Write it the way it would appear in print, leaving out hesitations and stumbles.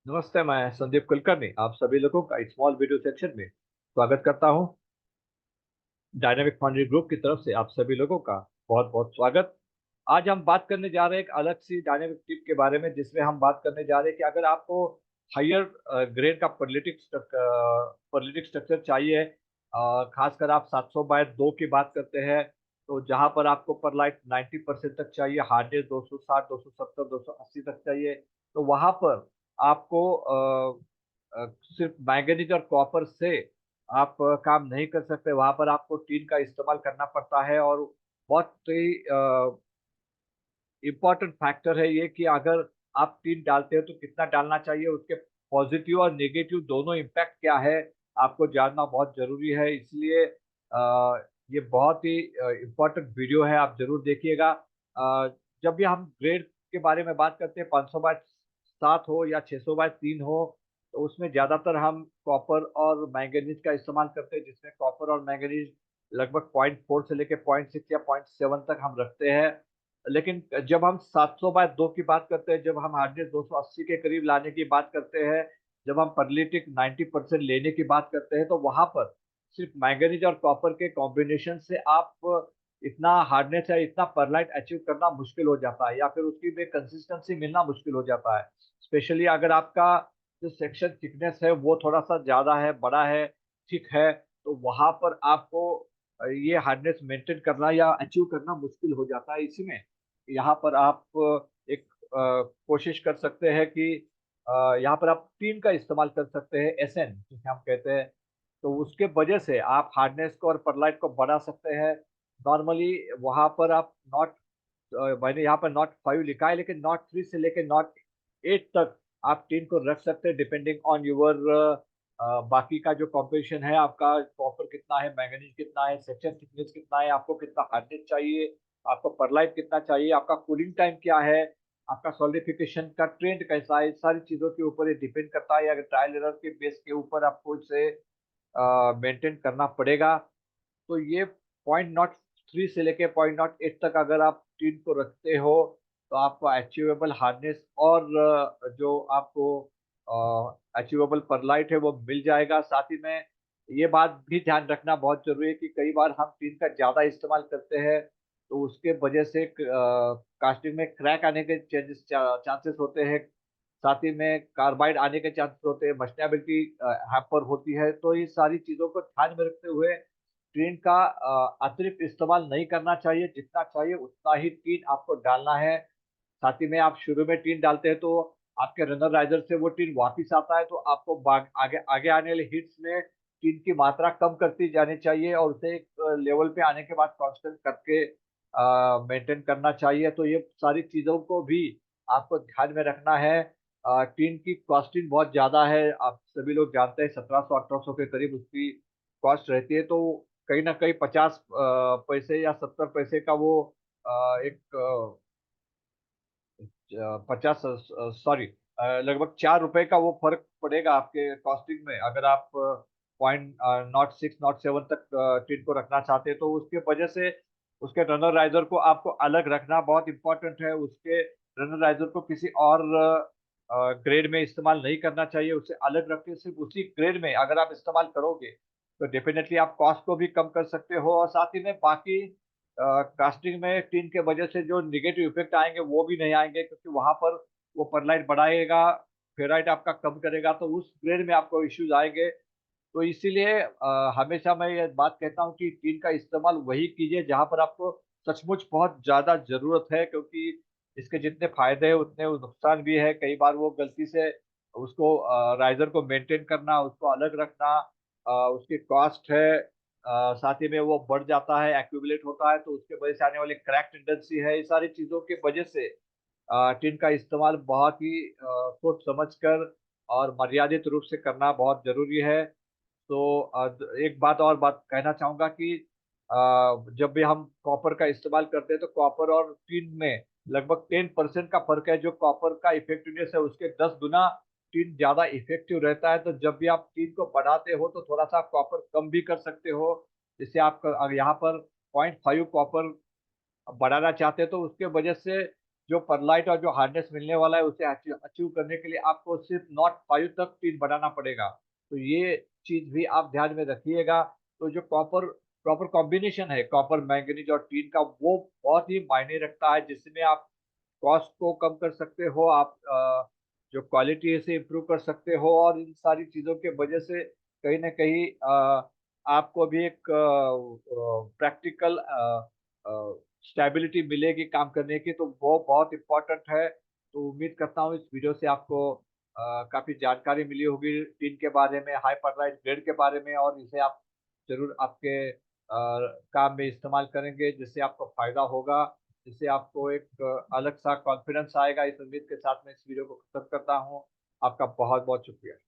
नमस्ते। मैं संदीप कुलकर्णी आप सभी लोगों का स्मॉल वीडियो सेक्शन में स्वागत करता हूं। डायनामिक फाउंड्री ग्रुप की तरफ से आप सभी लोगों का बहुत बहुत स्वागत। आज हम बात करने जा रहे हैं एक अलग सी डायनामिक टिप के बारे में, जिसमें हम बात करने जा रहे हैं कि अगर आपको हायर ग्रेड का परलिटिक स्ट्रक्चर चाहिए, खासकर आप 700/2 की बात करते हैं, तो जहां पर आपको पर लाइट 90% तक चाहिए, हार्डनेस 260, 270, 280 तक चाहिए, तो वहां पर आपको सिर्फ मैंगनीज और कॉपर से आप काम नहीं कर सकते। वहां पर आपको टीन का इस्तेमाल करना पड़ता है। और बहुत ही इम्पोर्टेंट फैक्टर है ये कि अगर आप टीन डालते हो तो कितना डालना चाहिए, उसके पॉजिटिव और नेगेटिव दोनों इम्पैक्ट क्या है, आपको जानना बहुत जरूरी है। इसलिए ये बहुत ही इम्पोर्टेंट वीडियो है, आप जरूर देखिएगा। जब भी हम ग्रेड के बारे में बात करते हैं, 500/7 हो या 600/3 हो, तो उसमें ज्यादातर हम कॉपर और मैंगनीज का इस्तेमाल करते हैं, जिसमें कॉपर और मैंगनीज लगभग 0.4 से लेके 0.6 या 0.7 तक हम रखते हैं। लेकिन जब हम 700/2 की बात करते हैं, जब हम हार्डनेस 280 के करीब लाने की बात करते हैं, जब हम परलिटिक 90% लेने की बात करते हैं, तो वहां पर सिर्फ मैंगनीज और कॉपर के कॉम्बिनेशन से आप इतना हार्डनेस या इतना परलाइट अचीव करना मुश्किल हो जाता है, या फिर उसकी में कंसिस्टेंसी मिलना मुश्किल हो जाता है। स्पेशली अगर आपका जो सेक्शन थिकनेस है वो थोड़ा सा ज्यादा है, बड़ा है, थिक है, तो वहां पर आपको ये हार्डनेस मेंटेन करना या अचीव करना मुश्किल हो जाता है। इसी में यहाँ पर आप एक कोशिश कर सकते हैं कि यहाँ पर आप टीन का इस्तेमाल कर सकते हैं, एसएन जिसे हम कहते हैं। तो उसके वजह से आप हार्डनेस को और परलाइट को बढ़ा सकते हैं। नॉर्मली वहाँ पर आप नॉट मैंने यहाँ पर नॉट 5 लिखा है, लेकिन नॉट 3 से लेकर नॉट 8 तक आप टीन को रख सकते हैं, डिपेंडिंग ऑन यूर बाकी का जो कॉम्पोजिशन है, आपका कॉपर कितना है, मैंगनीज कितना है, सेक्शन थिकनेस कितना है, आपको कितना हार्डनेस चाहिए, आपको परलाइट कितना चाहिए, आपका कूलिंग टाइम क्या है, आपका सॉलिडिफिकेशन का ट्रेंड कैसा है, इस सारी चीजों के ऊपर ये डिपेंड करता है। अगर ट्रायल एरर के बेस के ऊपर आपको इसे मेंटेन करना पड़ेगा। तो ये 0.03 से लेके 0.08 तक अगर आप टीन को रखते हो, तो आपको अचीवेबल हार्डनेस और जो आपको अचीवेबल परलाइट है वो मिल जाएगा। साथ ही में ये बात भी ध्यान रखना बहुत जरूरी है कि कई बार हम टीन का ज्यादा इस्तेमाल करते हैं, तो उसके वजह से कास्टिंग में क्रैक आने के चांसेस होते हैं। साथ ही में कार्बाइड आने के चांसेस होते हैं, मशनैबिलिटी हैपर होती है। तो ये सारी चीजों को ध्यान में रखते हुए टीन का अतिरिक्त इस्तेमाल नहीं करना चाहिए। जितना चाहिए उतना ही टीन आपको डालना है। साथ ही में आप शुरू में टीन डालते हैं तो आपके रनर राइजर से वो टीन वापिस आता है, तो आपको आगे आगे आने वाले हिट्स में टीन की मात्रा कम करती जानी चाहिए, और उसे एक लेवल पे आने के बाद कांस्टेंट करके मेंटेन करना चाहिए। तो ये सारी चीजों को भी आपको ध्यान में रखना है। टीन की कॉस्टिंग बहुत ज्यादा है, आप सभी लोग जानते हैं, 1700-1800 के करीब उसकी कॉस्ट रहती है। तो कहीं ना कहीं 50 पैसे या 70 पैसे का वो एक 50, सॉरी, लगभग 4 रुपए का वो फर्क पड़ेगा आपके कॉस्टिंग में, अगर आप 0.06, 0.7 तक टिन को रखना चाहते हैं। तो उसके वजह से उसके रनर राइजर को आपको अलग रखना बहुत इंपॉर्टेंट है। उसके रनर राइजर को किसी और ग्रेड में इस्तेमाल नहीं करना चाहिए, उसे अलग रख के सिर्फ उसी ग्रेड में अगर आप इस्तेमाल करोगे, तो डेफिनेटली आप कॉस्ट को भी कम कर सकते हो। और साथ ही में बाकी कास्टिंग में टीन के वजह से जो निगेटिव इफेक्ट आएंगे वो भी नहीं आएंगे, क्योंकि वहां पर वो परलाइट बढ़ाएगा, फेराइट आपका कम करेगा, तो उस ग्रेड में आपको इश्यूज आएंगे। तो इसीलिए हमेशा मैं ये बात कहता हूँ कि टीन का इस्तेमाल वही कीजिए जहां पर आपको सचमुच बहुत ज्यादा जरूरत है, क्योंकि इसके जितने फायदे हैं उतने नुकसान भी है। कई बार वो गलती से उसको राइजर को मेंटेन करना, उसको अलग रखना, उसकी कॉस्ट है, साथ ही में वो बढ़ जाता है, एक्यूमुलेट होता है, तो उसके वजह से आने वाली क्रैक टेंडेंसी है। ये सारी चीजों की वजह से टिन का इस्तेमाल बहुत ही सोच समझ कर और मर्यादित रूप से करना बहुत जरूरी है। तो एक बात कहना चाहूंगा कि जब भी हम कॉपर का इस्तेमाल करते हैं, तो कॉपर और टिन में लगभग 10% का फर्क है। जो कॉपर का इफेक्टिवनेस है उसके 10 गुना टिन ज्यादा इफेक्टिव रहता है। तो जब भी आप टिन को बढ़ाते हो, तो थोड़ा सा कॉपर कम भी कर सकते हो। जैसे आप अगर यहाँ पर 0.5 कॉपर बढ़ाना चाहते हैं, तो उसके वजह से जो परलाइट और जो हार्डनेस मिलने वाला है उसे अचीव करने के लिए आपको सिर्फ नॉट 5 तक टीन बनाना पड़ेगा। तो ये चीज भी आप ध्यान में रखिएगा। तो जो कॉपर प्रॉपर कॉम्बिनेशन है कॉपर मैंगनीज और टीन का, वो बहुत ही मायने रखता है, जिसमें आप कॉस्ट को कम कर सकते हो, आप जो क्वालिटी है इसे इम्प्रूव कर सकते हो, और इन सारी चीज़ों के वजह से कहीं ना कहीं आपको भी एक प्रैक्टिकल स्टेबिलिटी मिलेगी काम करने की। तो वो बहुत इम्पोर्टेंट है। तो उम्मीद करता हूँ इस वीडियो से आपको काफ़ी जानकारी मिली होगी टीन के बारे में, हाइपरलाइट ग्रेड के बारे में, और इसे आप जरूर आपके काम में इस्तेमाल करेंगे, जिससे आपको फायदा होगा, जिससे आपको एक अलग सा कॉन्फिडेंस आएगा। इस उम्मीद के साथ मैं इस वीडियो को खत्म करता हूँ। आपका बहुत बहुत शुक्रिया।